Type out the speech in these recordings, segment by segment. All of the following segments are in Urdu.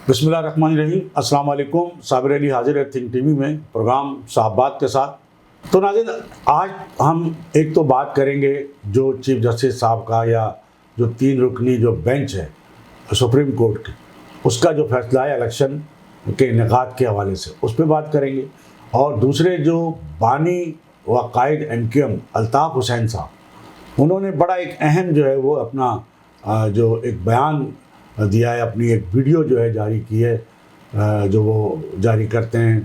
بسم اللہ الرحمن الرحیم۔ السلام علیکم۔ صابر علی حاضر ہے تھنک ٹی وی میں پروگرام صحابات کے ساتھ۔ تو ناظرین، آج ہم ایک تو بات کریں گے جو چیف جسٹس صاحب کا یا جو 3 رکنی جو بینچ ہے سپریم کورٹ کی، اس کا جو فیصلہ ہے الیکشن کے انعقاد کے حوالے سے، اس پہ بات کریں گے۔ اور دوسرے جو بانی و قائد MQM الطاف حسین صاحب، انہوں نے بڑا ایک اہم جو ہے وہ اپنا جو ایک بیان دیا ہے، اپنی ایک ویڈیو جو ہے جاری کی ہے، جو وہ جاری کرتے ہیں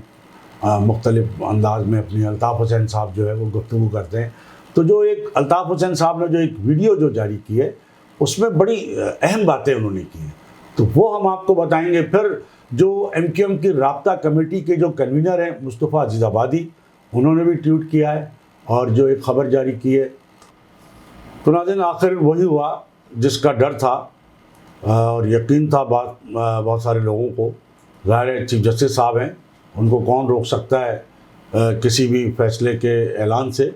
مختلف انداز میں۔ اپنی الطاف حسین صاحب جو ہے وہ گفتگو کرتے ہیں، تو جو ایک الطاف حسین صاحب نے جو ایک ویڈیو جو جاری کی ہے، اس میں بڑی اہم باتیں انہوں نے کی ہیں، تو وہ ہم آپ کو بتائیں گے۔ پھر جو MQM کی رابطہ کمیٹی کے جو کنوینر ہیں مصطفیٰ عزیز آبادی، انہوں نے بھی ٹویٹ کیا ہے اور جو ایک خبر جاری کی ہے۔ تو ناظرین، آخر وہی ہوا جس کا ڈر تھا اور یقین تھا بہت سارے لوگوں کو۔ ظاہر چیف جسٹس صاحب ہیں، ان کو کون روک سکتا ہے کسی بھی فیصلے کے اعلان سے۔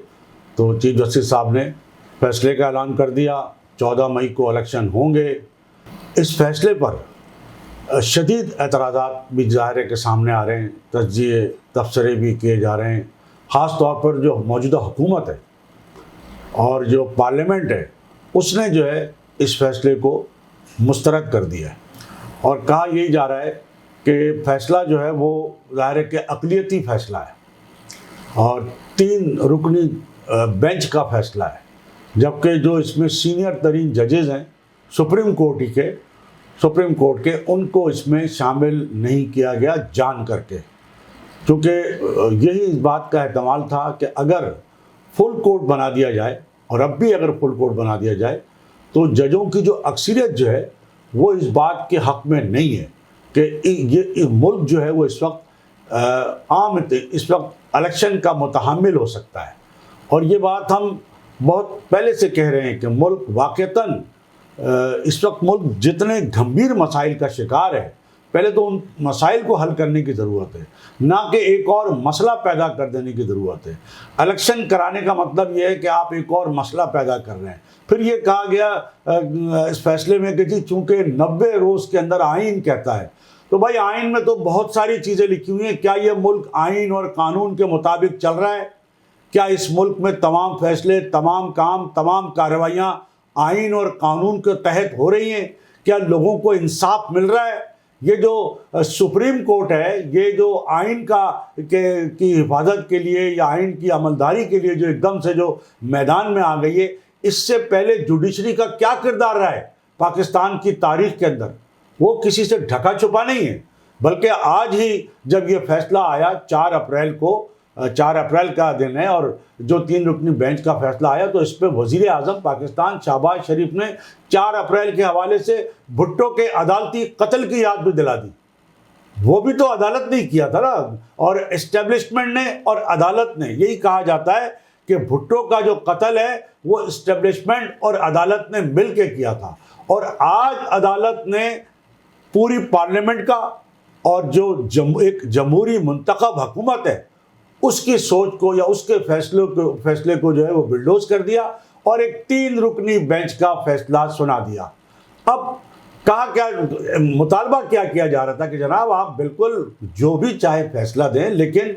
تو چیف جسٹس صاحب نے فیصلے کا اعلان کر دیا، 14 مئی کو الیکشن ہوں گے۔ اس فیصلے پر شدید اعتراضات بھی ظاہر ہے کہ سامنے آ رہے ہیں، تجزیے تبصرے بھی کیے جا رہے ہیں، خاص طور پر جو موجودہ حکومت ہے اور جو پارلیمنٹ ہے، اس نے جو ہے اس فیصلے کو مسترد کر دیا ہے اور کہا یہی جا رہا ہے کہ فیصلہ جو ہے وہ ظاہر ہے کہ اقلیتی فیصلہ ہے اور 3 رکنی بینچ کا فیصلہ ہے، جبکہ جو اس میں سینئر ترین ججز ہیں سپریم کورٹ کے، ان کو اس میں شامل نہیں کیا گیا جان کر کے، کیونکہ یہی اس بات کا احتمال تھا کہ اگر فل کورٹ بنا دیا جائے، اور اب بھی اگر فل کورٹ بنا دیا جائے، تو ججوں کی جو اکثریت جو ہے وہ اس بات کے حق میں نہیں ہے کہ یہ ملک جو ہے وہ اس وقت اس وقت الیکشن کا متحمل ہو سکتا ہے۔ اور یہ بات ہم بہت پہلے سے کہہ رہے ہیں کہ ملک واقعتاً اس وقت ملک جتنے گھمبیر مسائل کا شکار ہے، پہلے تو ان مسائل کو حل کرنے کی ضرورت ہے، نہ کہ ایک اور مسئلہ پیدا کر دینے کی ضرورت ہے۔ الیکشن کرانے کا مطلب یہ ہے کہ آپ ایک اور مسئلہ پیدا کر رہے ہیں۔ پھر یہ کہا گیا اس فیصلے میں کہ جی چونکہ 90 روز کے اندر آئین کہتا ہے، تو بھائی آئین میں تو بہت ساری چیزیں لکھی ہوئی ہیں۔ کیا یہ ملک آئین اور قانون کے مطابق چل رہا ہے؟ کیا اس ملک میں تمام فیصلے، تمام کام، تمام کارروائیاں آئین اور قانون کے تحت ہو رہی ہیں؟ کیا لوگوں کو انصاف مل رہا ہے؟ یہ جو سپریم کورٹ ہے، یہ جو آئین کی حفاظت کے لیے یا آئین کی عملداری کے لیے جو ایک دم سے جو میدان میں آ گئی ہے، اس سے پہلے جوڈیشری کا کیا کردار رہا ہے پاکستان کی تاریخ کے اندر؟ وہ کسی سے ڈھکا چھپا نہیں ہے، بلکہ آج ہی جب یہ فیصلہ آیا 4 اپریل کا دن ہے، اور جو 3 رکنی بینچ کا فیصلہ آیا، تو اس پہ وزیر اعظم پاکستان شہباز شریف نے 4 اپریل کے حوالے سے بھٹو کے عدالتی قتل کی یاد بھی دلا دی۔ وہ بھی تو عدالت نے کیا تھا نا، اور اسٹیبلشمنٹ نے اور عدالت نے، یہی کہا جاتا ہے کہ بھٹو کا جو قتل ہے وہ اسٹیبلشمنٹ اور عدالت نے مل کے کیا تھا، اور آج عدالت نے پوری پارلیمنٹ کا اور جو ایک جمہوری منتخب حکومت ہے اس کی سوچ کو یا اس کے فیصلے کو جو ہے وہ بلڈوز کر دیا اور ایک 3 رکنی بینچ کا فیصلہ سنا دیا۔ اب کیا مطالبہ کیا کیا جا رہا تھا کہ جناب آپ بالکل جو بھی چاہے فیصلہ دیں، لیکن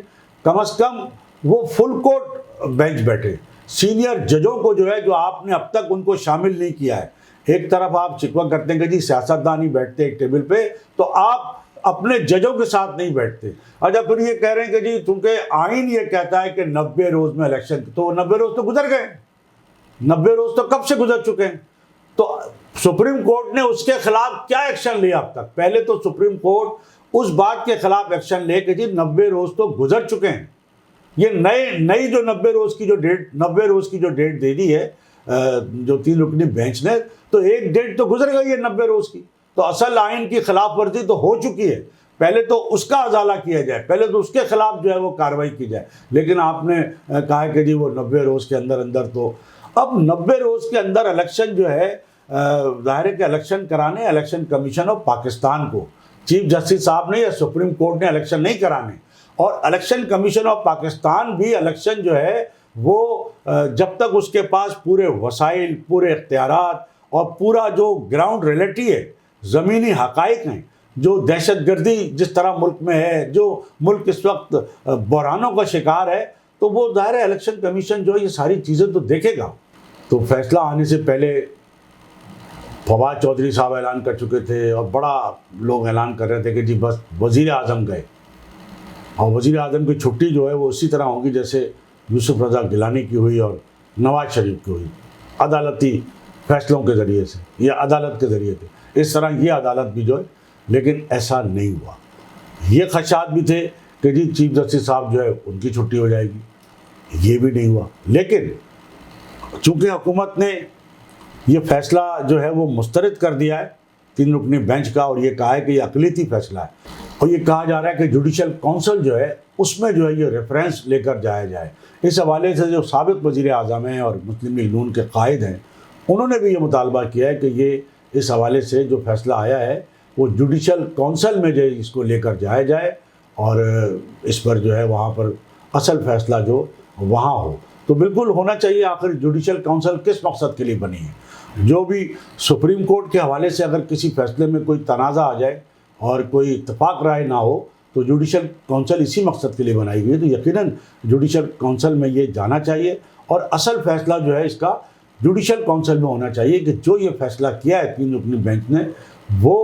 کم از کم وہ فل کورٹ بینچ بیٹھے، سینئر ججوں کو جو ہے، جو آپ نے اب تک ان کو شامل نہیں کیا ہے۔ ایک طرف آپ شکوہ کرتے ہیں کہ جی سیاستدان ہی بیٹھتے ایک ٹیبل پہ، تو آپ اپنے ججوں کے ساتھ نہیں بیٹھتے۔ اچھا، پھر یہ کہہ رہے ہیں کہ جی چونکہ آئین یہ کہتا ہے کہ 90 روز میں الیکشن، تو 90 روز تو گزر گئے، 90 روز تو کب سے گزر چکے ہیں۔ تو سپریم کورٹ نے اس کے خلاف کیا ایکشن لیا اب تک؟ پہلے تو سپریم کورٹ اس بات کے خلاف ایکشن لے کہ جی 90 روز تو گزر چکے ہیں۔ یہ نئی جو 90 روز کی جو ڈیٹ دے دی ہے جو 3 رکنی بینچ نے، تو ایک ڈیٹ تو گزر گئی ہے 90 روز کی، تو اصل آئین کی خلاف ورزی تو ہو چکی ہے۔ پہلے تو اس کا ازالہ کیا جائے، پہلے تو اس کے خلاف جو ہے وہ کارروائی کی جائے، لیکن آپ نے کہا کہ جی وہ 90 روز کے اندر تو اب 90 روز کے اندر الیکشن جو ہے، ظاہر ہے کہ الیکشن کرانے الیکشن کمیشن آف پاکستان کو، چیف جسٹس صاحب نے یا سپریم کورٹ نے الیکشن نہیں کرانے، اور الیکشن کمیشن آف پاکستان بھی الیکشن جو ہے وہ جب تک اس کے پاس پورے وسائل، پورے اختیارات اور پورا جو گراؤنڈ ریئلٹی ہے، زمینی حقائق ہیں، جو دہشت گردی جس طرح ملک میں ہے، جو ملک اس وقت بحرانوں کا شکار ہے، تو وہ ظاہر ہے الیکشن کمیشن جو ہے یہ ساری چیزیں تو دیکھے گا۔ تو فیصلہ آنے سے پہلے فواد چودھری صاحب اعلان کر چکے تھے، اور بڑا لوگ اعلان کر رہے تھے کہ جی بس وزیر اعظم گئے، اور وزیر اعظم کی چھٹی جو ہے وہ اسی طرح ہوگی جیسے یوسف رضا گیلانی کی ہوئی اور نواز شریف کی ہوئی، عدالتی فیصلوں کے ذریعے سے یا عدالت کے ذریعے سے، اس طرح یہ عدالت بھی جو ہے، لیکن ایسا نہیں ہوا۔ یہ خدشات بھی تھے کہ جی چیف جسٹس صاحب جو ہے ان کی چھٹی ہو جائے گی، یہ بھی نہیں ہوا۔ لیکن چونکہ حکومت نے یہ فیصلہ جو ہے وہ مسترد کر دیا ہے 3 رکنی بینچ کا، اور یہ کہا ہے کہ یہ اقلیتی فیصلہ ہے، اور یہ کہا جا رہا ہے کہ جوڈیشل کونسل جو ہے اس میں جو ہے یہ ریفرنس لے کر جایا جائے۔ اس حوالے سے جو سابق وزیر اعظم ہیں اور مسلم لیگ نون کے قائد ہیں، انہوں نے بھی یہ مطالبہ کیا ہے کہ یہ اس حوالے سے جو فیصلہ آیا ہے وہ جوڈیشل کونسل میں جو ہے اس کو لے کر جایا جائے، اور اس پر جو ہے وہاں پر اصل فیصلہ جو وہاں ہو۔ تو بالکل ہونا چاہیے، آخر جوڈیشل کونسل کس مقصد کے لیے بنی ہے؟ جو بھی سپریم کورٹ کے حوالے سے اگر کسی فیصلے میں کوئی تنازع آ جائے اور کوئی اتفاق رائے نہ ہو، تو جوڈیشل کونسل اسی مقصد کے لیے بنائی گئی ہے۔ تو یقیناً جوڈیشل کونسل میں یہ جانا چاہیے، اور اصل فیصلہ جو ہے اس کا جوڈیشل کونسل میں ہونا چاہیے کہ جو یہ فیصلہ کیا ہے 3 رکنی بینچ نے، وہ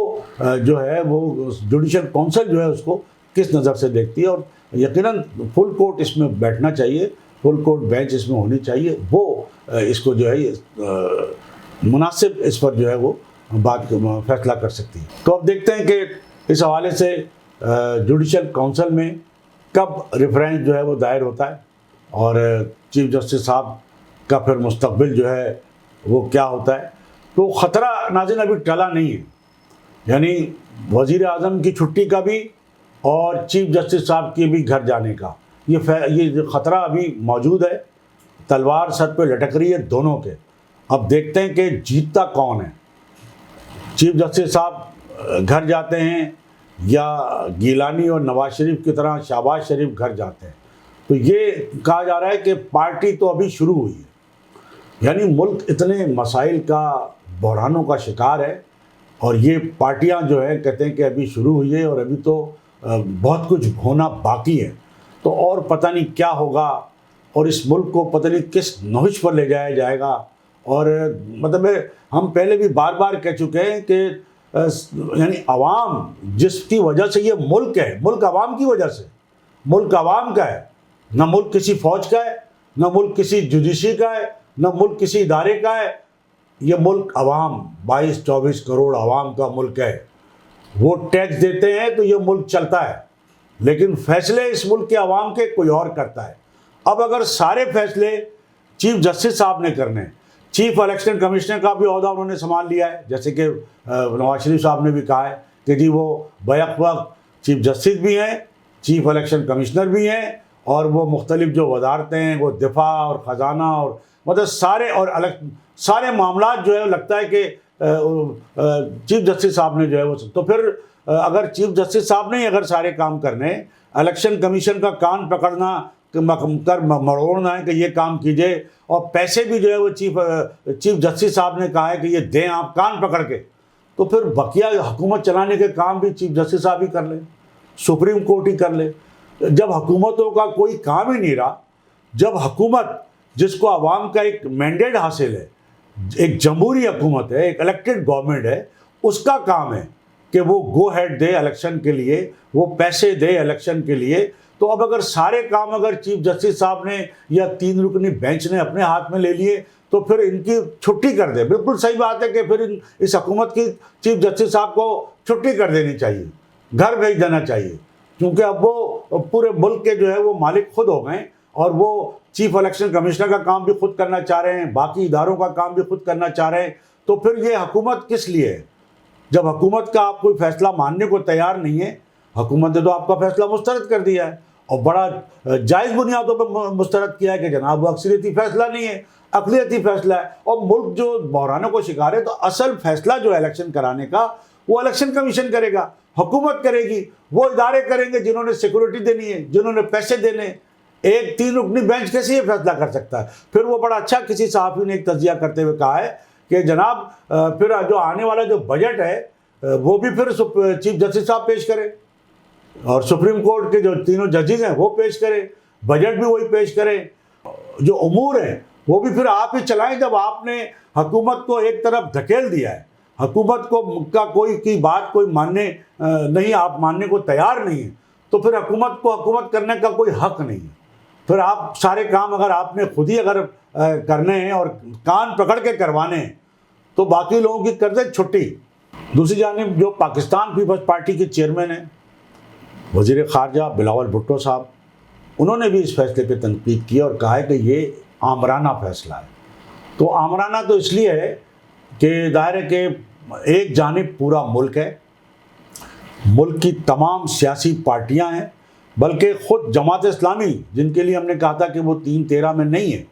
جو ہے وہ جوڈیشل کونسل جو ہے اس کو کس نظر سے دیکھتی ہے، اور یقیناً فل کورٹ اس میں بیٹھنا چاہیے، فل کورٹ بینچ اس میں ہونی چاہیے، وہ اس کو جو ہے مناسب اس پر جو ہے وہ بات فیصلہ کر سکتی ہے۔ تو اب دیکھتے ہیں کہ اس حوالے سے جوڈیشل کونسل میں کب ریفرنس جو ہے وہ دائر ہوتا ہے، اور چیف جسٹس صاحب کا پھر مستقبل جو ہے وہ کیا ہوتا ہے۔ تو خطرہ ناظرین ابھی ٹلا نہیں ہے، یعنی وزیر اعظم کی چھٹی کا بھی اور چیف جسٹس صاحب کے بھی گھر جانے کا یہ خطرہ ابھی موجود ہے، تلوار سر پہ لٹک رہی ہے دونوں کے۔ اب دیکھتے ہیں کہ جیتتا کون ہے، چیف جسٹس صاحب گھر جاتے ہیں یا گیلانی اور نواز شریف کی طرح شہباز شریف گھر جاتے ہیں۔ تو یہ کہا جا رہا ہے کہ پارٹی تو ابھی شروع ہوئی ہے، یعنی ملک اتنے مسائل کا، بحرانوں کا شکار ہے، اور یہ پارٹیاں جو ہے کہتے ہیں کہ ابھی شروع ہوئی ہے اور ابھی تو بہت کچھ ہونا باقی ہے۔ تو اور پتہ نہیں کیا ہوگا، اور اس ملک کو پتہ نہیں کس نہج پر لے جایا جائے گا۔ اور مطلب ہم پہلے بھی بار بار کہہ چکے ہیں کہ یعنی عوام جس کی وجہ سے یہ ملک ہے، ملک عوام کی وجہ سے، ملک عوام کا ہے، نہ ملک کسی فوج کا ہے، نہ ملک کسی جوڈیشری کا ہے، نہ ملک کسی ادارے کا ہے، یہ ملک عوام 22-24 کروڑ عوام کا ملک ہے۔ وہ ٹیکس دیتے ہیں تو یہ ملک چلتا ہے، لیکن فیصلے اس ملک کے عوام کے کوئی اور کرتا ہے۔ اب اگر سارے فیصلے چیف جسٹس صاحب نے کرنے، چیف الیکشن کمشنر کا بھی عہدہ انہوں نے سنبھال لیا ہے، جیسے کہ نواز شریف صاحب نے بھی کہا ہے کہ جی وہ بیک وقت چیف جسٹس بھی ہیں، چیف الیکشن کمشنر بھی ہیں، اور وہ مختلف جو وزارتیں ہیں وہ دفاع اور خزانہ اور مطلب سارے معاملات جو ہے لگتا ہے کہ چیف جسٹس صاحب نے جو ہے وہ، تو پھر اگر چیف جسٹس صاحب نے اگر سارے کام کرنے، الیکشن کمیشن کا کان پکڑنا کر مروڑنا ہے کہ یہ کام کیجئے، اور پیسے بھی جو ہے وہ چیف جسٹس صاحب نے کہا ہے کہ یہ دیں آپ کان پکڑ کے، تو پھر بقیہ حکومت چلانے کے کام بھی چیف جسٹس صاحب ہی کر لیں، سپریم کورٹ ہی کر لے۔ جب حکومتوں کا کوئی کام ہی نہیں رہا، جب حکومت جس کو عوام کا ایک مینڈیٹ حاصل ہے، ایک جمہوری حکومت ہے، ایک الیکٹڈ گورنمنٹ ہے، اس کا کام ہے کہ وہ گو ہیڈ دے الیکشن کے لیے، وہ پیسے دے الیکشن کے لیے، تو اب اگر سارے کام اگر چیف جسٹس صاحب نے یا 3 رکنی بینچ نے اپنے ہاتھ میں لے لیے تو پھر ان کی چھٹی کر دے۔ بالکل صحیح بات ہے کہ پھر اس حکومت کی چیف جسٹس صاحب کو چھٹی کر دینی چاہیے، گھر بھیج دینا چاہیے، کیونکہ اب وہ پورے ملک کے جو ہے وہ مالک خود ہو گئے، اور وہ چیف الیکشن کمشنر کا کام بھی خود کرنا چاہ رہے ہیں، باقی اداروں کا کام بھی خود کرنا چاہ رہے ہیں۔ تو پھر یہ حکومت کس لیے ہے؟ جب حکومت کا آپ کوئی فیصلہ ماننے کو تیار نہیں ہے، حکومت نے تو آپ کا فیصلہ مسترد کر دیا ہے، اور بڑا جائز بنیادوں پر مسترد کیا ہے کہ جناب وہ اکثریتی فیصلہ نہیں ہے، اقلیتی فیصلہ ہے، اور ملک جو بحرانوں کو شکار ہے، تو اصل فیصلہ جو ہے الیکشن کرانے کا وہ الیکشن کمیشن کرے گا، حکومت کرے گی، وہ ادارے کریں گے جنہوں نے سیکورٹی دینی ہے، جنہوں نے پیسے دینے۔ ایک 3 رکنی بینچ کیسے یہ فیصلہ کر سکتا ہے؟ پھر وہ بڑا اچھا کسی صحافی نے ایک تجزیہ کرتے ہوئے کہا ہے کہ جناب پھر جو آنے والا جو بجٹ ہے وہ بھی پھر چیف جسٹس صاحب پیش کرے، اور سپریم کورٹ کے جو تینوں ججز ہیں وہ پیش کرے، بجٹ بھی وہی پیش کرے، جو امور ہیں وہ بھی پھر آپ ہی چلائیں۔ جب آپ نے حکومت کو ایک طرف دھکیل دیا ہے، حکومت کو کا کوئی کی بات کوئی ماننے نہیں، آپ ماننے کو تیار نہیں ہیں، تو پھر حکومت کو حکومت کرنے کا کوئی حق نہیں ہے۔ پھر آپ سارے کام اگر آپ نے خود ہی اگر کرنے ہیں اور کان پکڑ کے کروانے ہیں تو باقی لوگوں کی کر دیں چھٹی۔ دوسری جانب جو پاکستان پیپلز پارٹی کے چیئرمین ہیں وزیر خارجہ بلاول بھٹو صاحب، انہوں نے بھی اس فیصلے پہ تنقید کی اور کہا ہے کہ یہ آمرانہ فیصلہ ہے۔ تو آمرانہ تو اس لیے ہے کہ ظاہر ہے کہ ایک جانب پورا ملک ہے، ملک کی تمام سیاسی پارٹیاں ہیں، بلکہ خود جماعت اسلامی جن کے لیے ہم نے کہا تھا کہ وہ 3-13 میں نہیں ہے،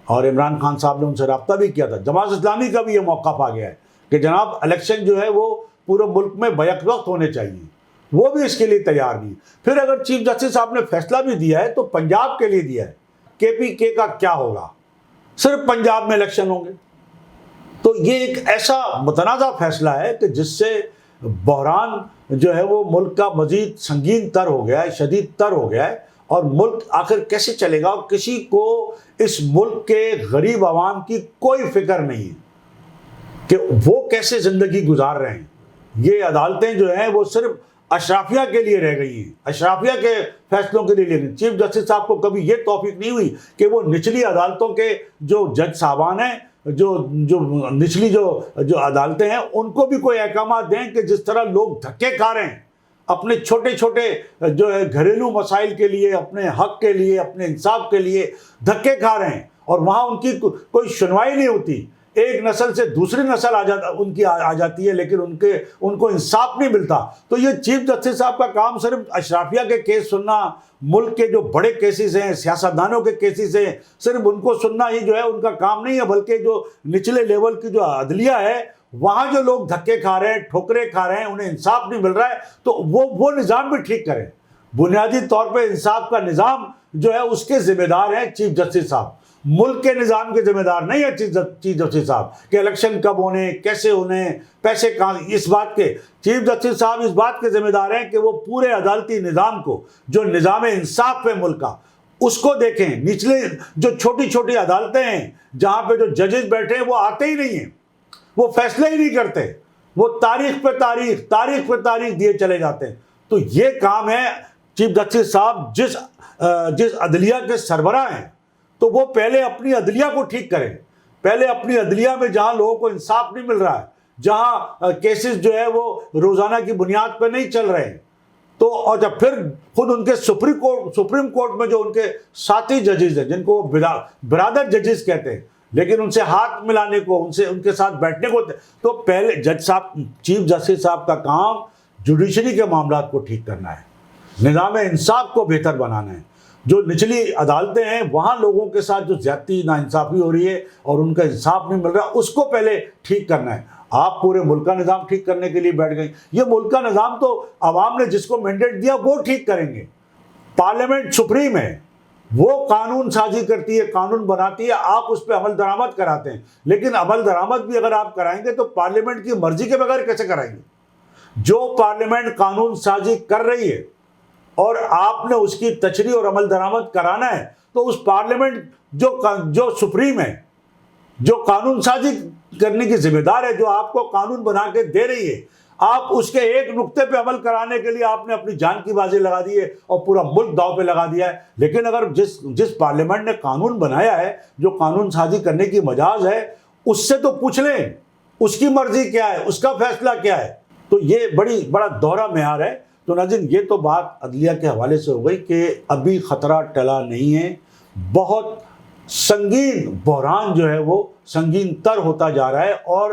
اور عمران خان صاحب نے ان سے رابطہ بھی کیا تھا، جماعت اسلامی کا بھی یہ موقف آ گیا ہے کہ جناب الیکشن جو ہے وہ پورے ملک میں بیک وقت ہونے چاہیے، وہ بھی اس کے لیے تیار نہیں۔ پھر اگر چیف جسٹس صاحب نے فیصلہ بھی دیا ہے تو پنجاب کے لیے دیا ہے، KPK کا کیا ہوگا؟ صرف پنجاب میں الیکشن ہوں گے۔ تو یہ ایک ایسا متنازع فیصلہ ہے کہ جس سے بحران جو ہے وہ ملک کا مزید سنگین تر ہو گیا ہے، شدید تر ہو گیا ہے، اور ملک آخر کیسے چلے گا؟ کسی کو اس ملک کے غریب عوام کی کوئی فکر نہیں ہے کہ وہ کیسے زندگی گزار رہے ہیں۔ یہ عدالتیں جو ہیں وہ صرف اشرافیہ کے لیے رہ گئی ہیں، اشرافیہ کے فیصلوں کے لیے لے گئی۔ چیف جسٹس صاحب کو کبھی یہ توفیق نہیں ہوئی کہ وہ نچلی عدالتوں کے جو جج صاحبان ہیں، جو نچلی جو عدالتیں ہیں، ان کو بھی کوئی احکامات دیں کہ جس طرح لوگ دھکے کھا رہے ہیں اپنے چھوٹے چھوٹے جو ہے گھریلو مسائل کے لیے، اپنے حق کے لیے، اپنے انصاف کے لیے دھکے کھا رہے ہیں، اور وہاں ان کی کوئی سنوائی نہیں ہوتی۔ ایک نسل سے دوسری نسل ان کی آ جاتی ہے، لیکن ان کو انصاف نہیں ملتا۔ تو یہ چیف جسٹس صاحب کا کام صرف اشرافیہ کے کیس سننا، ملک کے جو بڑے کیسز ہیں، سیاستدانوں کے کیسز ہیں، صرف ان کو سننا ہی جو ہے ان کا کام نہیں ہے، بلکہ جو نچلے لیول کی جو عدلیہ ہے وہاں جو لوگ دھکے کھا رہے ہیں، ٹھوکریں کھا رہے ہیں، انہیں انصاف نہیں مل رہا ہے، تو وہ نظام بھی ٹھیک کریں۔ بنیادی طور پہ انصاف کا نظام جو ہے اس کے ذمہ دار ہیں چیف جسٹس صاحب، ملک کے نظام کے ذمہ دار نہیں ہے چیف جسٹس صاحب کہ الیکشن کب ہونے، کیسے ہونے، پیسے کہاں۔ اس بات کے چیف جسٹس صاحب اس بات کے ذمہ دار ہیں کہ وہ پورے عدالتی نظام کو، جو نظام انصاف پہ ملک کا، اس کو دیکھیں۔ نچلے جو چھوٹی چھوٹی عدالتیں ہیں جہاں پہ جو ججز بیٹھے ہیں وہ آتے ہی نہیں ہیں، وہ فیصلے ہی نہیں کرتے، وہ تاریخ پہ تاریخ دیے چلے جاتے ہیں۔ تو یہ کام ہے چیف جسٹس صاحب جس عدلیہ کے سربراہ ہیں، تو وہ پہلے اپنی عدلیہ کو ٹھیک کریں، پہلے اپنی عدلیہ میں جہاں لوگوں کو انصاف نہیں مل رہا ہے، جہاں کیسز جو ہے وہ روزانہ کی بنیاد پہ نہیں چل رہے ہیں، تو اور جب پھر خود ان کے سپریم کورٹ میں جو ان کے ساتھی ججز ہیں جن کو وہ برادر ججز کہتے ہیں، لیکن ان سے ہاتھ ملانے کو، ان کے ساتھ بیٹھنے کو، تو پہلے چیف جسٹس صاحب کا کام جوڈیشری کے معاملات کو ٹھیک کرنا ہے، نظام انصاف کو بہتر بنانا ہے۔ جو نچلی عدالتیں ہیں وہاں لوگوں کے ساتھ جو زیادتی ناانصافی ہو رہی ہے اور ان کا انصاف نہیں مل رہا، اس کو پہلے ٹھیک کرنا ہے۔ آپ پورے ملک کا نظام ٹھیک کرنے کے لیے بیٹھ گئے۔ یہ ملک کا نظام تو عوام نے جس کو مینڈیٹ دیا وہ ٹھیک کریں گے۔ پارلیمنٹ سپریم ہے، وہ قانون سازی کرتی ہے، قانون بناتی ہے، آپ اس پہ عمل درآمد کراتے ہیں، لیکن عمل درآمد بھی اگر آپ کرائیں گے تو پارلیمنٹ کی مرضی کے بغیر کیسے کرائیں گے؟ جو پارلیمنٹ قانون سازی کر رہی ہے اور آپ نے اس کی تشریح اور عمل درآمد کرانا ہے، تو اس پارلیمنٹ جو سپریم ہے، جو قانون سازی کرنے کی ذمہ دار ہے، جو آپ کو قانون بنا کے دے رہی ہے، آپ اس کے ایک نقطے پہ عمل کرانے کے لیے آپ نے اپنی جان کی بازی لگا دی ہے اور پورا ملک داؤ پہ لگا دیا ہے۔ لیکن اگر جس پارلیمنٹ نے قانون بنایا ہے، جو قانون سازی کرنے کی مجاز ہے، اس سے تو پوچھ لیں اس کی مرضی کیا ہے، اس کا فیصلہ کیا ہے۔ تو یہ بڑا دوہرا معیار ہے۔ تو ناظرین، یہ تو بات عدلیہ کے حوالے سے ہو گئی کہ ابھی خطرہ ٹلا نہیں ہے، بہت سنگین بحران جو ہے وہ سنگین تر ہوتا جا رہا ہے، اور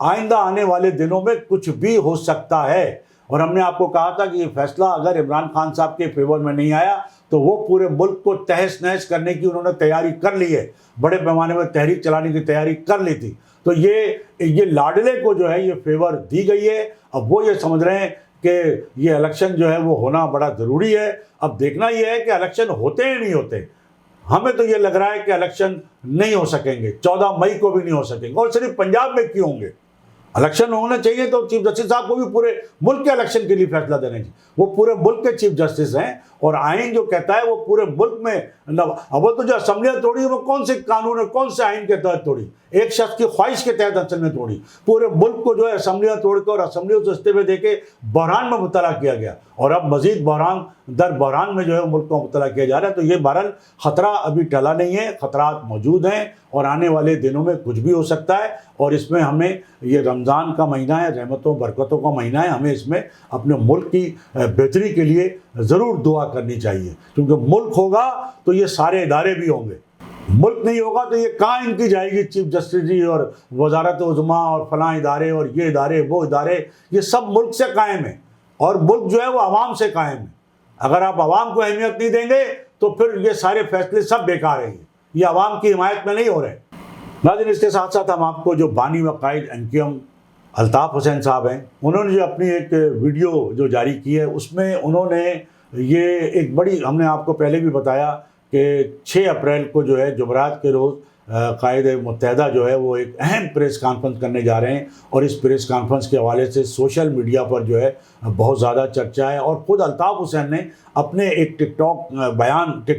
آئندہ آنے والے دنوں میں کچھ بھی ہو سکتا ہے۔ اور ہم نے آپ کو کہا تھا کہ یہ فیصلہ اگر عمران خان صاحب کے فیور میں نہیں آیا تو وہ پورے ملک کو تہس نہس کرنے کی انہوں نے تیاری کر لی ہے، بڑے پیمانے میں تحریک چلانے کی تیاری کر لی تھی۔ تو یہ لاڈلے کو جو ہے یہ فیور دی گئی ہے۔ اب وہ یہ سمجھ رہے ہیں کہ یہ الیکشن جو ہے وہ ہونا بڑا ضروری ہے۔ اب دیکھنا یہ ہے کہ الیکشن ہوتے ہیں نہیں ہوتے۔ ہمیں تو یہ لگ رہا ہے کہ الیکشن نہیں ہو سکیں گے، 14 مئی کو بھی نہیں ہو سکیں گے، اور صرف پنجاب میں کیوں ہوں گے؟ الیکشن ہونا چاہیے تو چیف جسٹس صاحب کو بھی پورے ملک کے الیکشن کے لیے فیصلہ دینا چاہیے. وہ پورے ملک کے چیف جسٹس ہیں اور آئین جو کہتا ہے وہ پورے ملک میں. اول تو جو اسمبلیاں توڑی وہ کون سے قانون اور کون سے آئین کے تحت توڑی؟ ایک شخص کی خواہش کے تحت اصل میں توڑی. پورے ملک کو جو ہے اسمبلیاں توڑ کے اور اسمبلیوں سے استعفے دے کے بحران میں مبتلا کیا گیا اور اب مزید بحران در بحران میں جو ہے ملک کو مبتلا کیا جا رہا ہے. تو یہ بہرحال خطرہ ابھی ٹلا نہیں ہے، خطرات موجود ہیں اور آنے والے دنوں میں کچھ بھی ہو سکتا ہے. اور اس میں ہمیں یہ رمضان کا مہینہ ہے، رحمتوں برکتوں کا مہینہ ہے، ہمیں اس میں اپنے ملک کی بہتری کے لیے ضرور دعا کرنی چاہیے. کیونکہ ملک ہوگا تو یہ سارے ادارے بھی ہوں گے، ملک نہیں ہوگا تو یہ کہاں ان کی جائے گی چیف جسٹس جی اور وزارت عظمیٰ اور فلاں ادارے اور یہ ادارے وہ ادارے. یہ سب ملک سے قائم ہے اور ملک جو ہے وہ عوام سے قائم ہے. اگر آپ عوام کو اہمیت نہیں دیں گے تو پھر یہ سارے فیصلے سب بیکار ہیں، یہ عوام کی حمایت میں نہیں ہو رہے. ناظرین، اس کے ساتھ ساتھ ہم آپ کو جو بانی و قائد NQM الطاف حسین صاحب ہیں، انہوں نے جو اپنی ایک ویڈیو جو جاری کی ہے اس میں انہوں نے یہ ایک بڑی، ہم نے آپ کو پہلے بھی بتایا کہ 6 اپریل کو جو ہے جمعرات کے روز قائد متحدہ جو ہے وہ ایک اہم پریس کانفرنس کرنے جا رہے ہیں اور اس پریس کانفرنس کے حوالے سے سوشل میڈیا پر جو ہے بہت زیادہ چرچا ہے. اور خود الطاف حسین نے اپنے ایک ٹک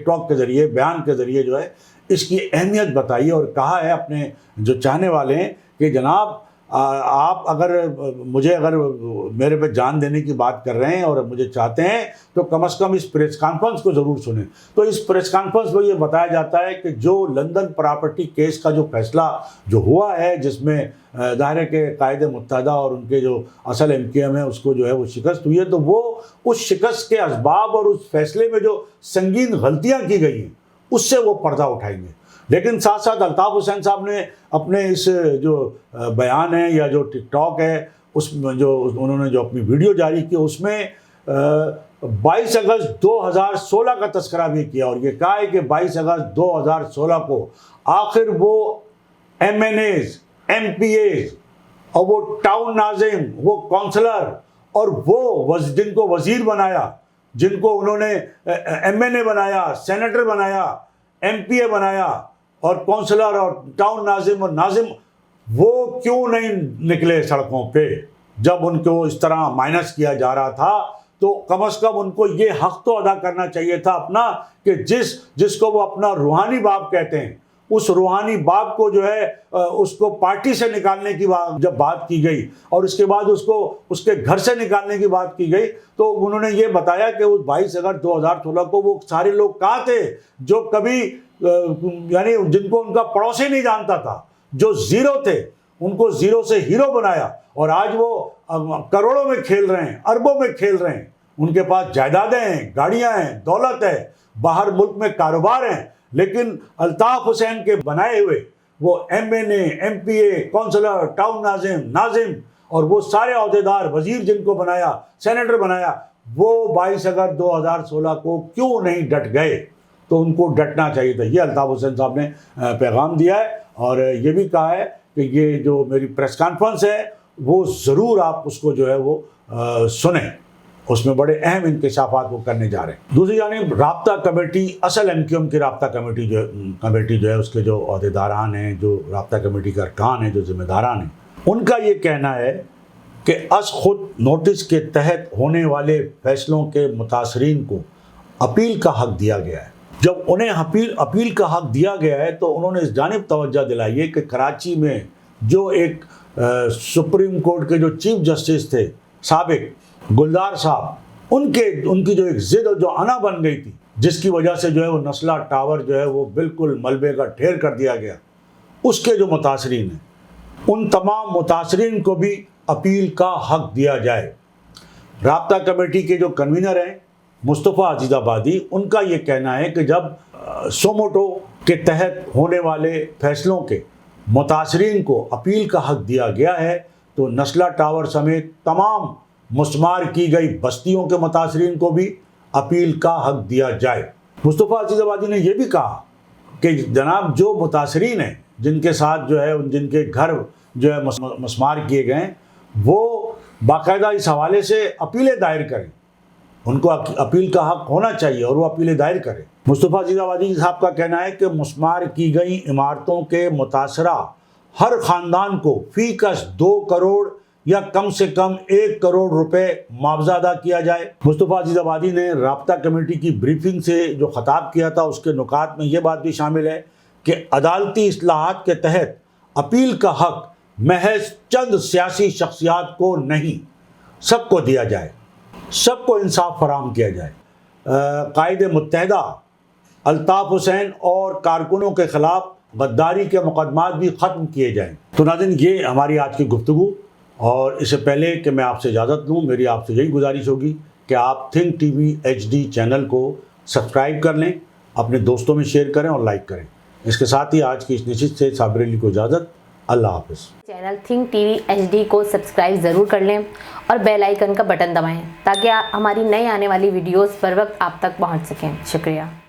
ٹاک کے ذریعے بیان کے ذریعے جو ہے اس کی اہمیت بتائی اور کہا ہے اپنے جو چاہنے والے ہیں کہ جناب آپ اگر میرے پہ جان دینے کی بات کر رہے ہیں اور مجھے چاہتے ہیں تو کم از کم اس پریس کانفرنس کو ضرور سنیں. تو اس پریس کانفرنس میں یہ بتایا جاتا ہے کہ جو لندن پراپرٹی کیس کا جو فیصلہ جو ہوا ہے جس میں ظاہر ہے کہ قائد متحدہ اور ان کے جو اصل NQM ہے اس کو جو ہے وہ شکست ہوئی ہے، تو وہ اس شکست کے اسباب اور اس فیصلے میں جو سنگین غلطیاں کی گئی ہیں اس سے وہ پردہ اٹھائیں گے. لیکن ساتھ ساتھ الطاف حسین صاحب نے اپنے اس جو بیان ہے یا جو ٹک ٹاک ہے اس میں جو انہوں نے جو اپنی ویڈیو جاری کی اس میں 22 اگست 2016 کا تذکرہ بھی کیا اور یہ کہا ہے کہ 22 اگست 2016 کو آخر وہ MNAs MPAs اور وہ ٹاؤن ناظم، وہ کونسلر اور وہ جن کو وزیر بنایا، جن کو انہوں نے MNA بنایا، سینیٹر بنایا، MPA بنایا اور کونسلر اور ٹاؤن ناظم اور ناظم، وہ کیوں نہیں نکلے سڑکوں پہ جب ان کو اس طرح مائنس کیا جا رہا تھا؟ تو کم از کم ان کو یہ حق تو ادا کرنا چاہیے تھا اپنا کہ جس کو وہ اپنا روحانی باپ کہتے ہیں، اس روحانی باپ کو جو ہے اس کو پارٹی سے نکالنے کی جب بات کی گئی اور اس کے بعد اس کو اس کے گھر سے نکالنے کی بات کی گئی تو انہوں نے یہ بتایا کہ اس 22 اگست 2016 کو وہ سارے لوگ کہاں تھے جو کبھی یعنی جن کو ان کا پڑوسی نہیں جانتا تھا، جو زیرو تھے، ان کو زیرو سے ہیرو بنایا اور آج وہ کروڑوں میں کھیل رہے ہیں، اربوں میں کھیل رہے ہیں. ان کے پاس جائیدادیں ہیں، گاڑیاں ہیں، دولت ہے، باہر ملک میں کاروبار ہیں. لیکن الطاف حسین کے بنائے ہوئے وہ MNA MPA کونسلر ٹاؤن ناظم اور وہ سارے عہدیدار، وزیر جن کو بنایا، سینیٹر بنایا، وہ 22 اگست 2016 کو کیوں نہیں ڈٹ گئے؟ تو ان کو ڈٹنا چاہیے تھا. یہ الطاف حسین صاحب نے پیغام دیا ہے اور یہ بھی کہا ہے کہ یہ جو میری پریس کانفرنس ہے وہ ضرور آپ اس کو جو ہے وہ سنیں، اس میں بڑے اہم انکشافات وہ کرنے جا رہے ہیں. دوسری جانب رابطہ کمیٹی، اصل NQM کی رابطہ کمیٹی جو ہے اس کے جو عہدیداران ہیں، جو رابطہ کمیٹی کے ارکان ہیں، جو ذمہ داران ہیں، ان کا یہ کہنا ہے کہ از خود نوٹس کے تحت ہونے والے فیصلوں کے متاثرین کو اپیل کا حق دیا گیا ہے. جب انہیں اپیل کا حق دیا گیا ہے تو انہوں نے اس جانب توجہ دلائی ہے کہ کراچی میں جو ایک سپریم کورٹ کے جو چیف جسٹس تھے سابق گلزار صاحب، ان کی جو ایک ضد جو انا بن گئی تھی جس کی وجہ سے جو ہے وہ نسلہ ٹاور جو ہے وہ بالکل ملبے کا ڈھیر کر دیا گیا، اس کے جو متاثرین ہیں ان تمام متاثرین کو بھی اپیل کا حق دیا جائے. رابطہ کمیٹی کے جو کنوینر ہیں مصطفیٰ عزیز آبادی، ان کا یہ کہنا ہے کہ جب سوموٹو کے تحت ہونے والے فیصلوں کے متاثرین کو اپیل کا حق دیا گیا ہے تو نسلہ ٹاور سمیت تمام مسمار کی گئی بستیوں کے متاثرین کو بھی اپیل کا حق دیا جائے. مصطفیٰ عزیز آبادی نے یہ بھی کہا کہ جناب جو متاثرین ہیں جن کے ساتھ جو ہے جن کے گھر جو ہے مسمار کیے گئے وہ باقاعدہ اس حوالے سے اپیلیں دائر کریں، ان کو اپیل کا حق ہونا چاہیے اور وہ اپیلیں دائر کریں. مصطفیٰ عزیز آبادی صاحب کا کہنا ہے کہ مسمار کی گئی عمارتوں کے متاثرہ ہر خاندان کو فی کس 2 کروڑ یا کم سے کم 1 کروڑ روپے معاوضہ ادا کیا جائے۔ مصطفیٰ عزیز آبادی نے رابطہ کمیٹی کی بریفنگ سے جو خطاب کیا تھا اس کے نکات میں یہ بات بھی شامل ہے کہ عدالتی اصلاحات کے تحت اپیل کا حق محض چند سیاسی شخصیات کو نہیں، سب کو دیا جائے، سب کو انصاف فراہم کیا جائے۔ قائد متحدہ الطاف حسین اور کارکنوں کے خلاف غداری کے مقدمات بھی ختم کیے جائیں۔ تو ناظرین، یہ ہماری آج کی گفتگو، اور اس سے پہلے کہ میں آپ سے اجازت لوں، میری آپ سے یہی گزارش ہوگی کہ آپ think T V HD channel کو سبسکرائب کر لیں، اپنے دوستوں میں شیئر کریں اور لائک کریں۔ اس کے ساتھ ہی آج کی اس نشست سے صابر علی کو اجازت۔ اللہ حافظ۔ Channel think T V HD کو سبسکرائب ضرور کر لیں اور بیل آئیکن کا بٹن دبائیں تاکہ ہماری نئی آنے والی ویڈیوز پر وقت آپ تک پہنچ سکیں۔ شکریہ۔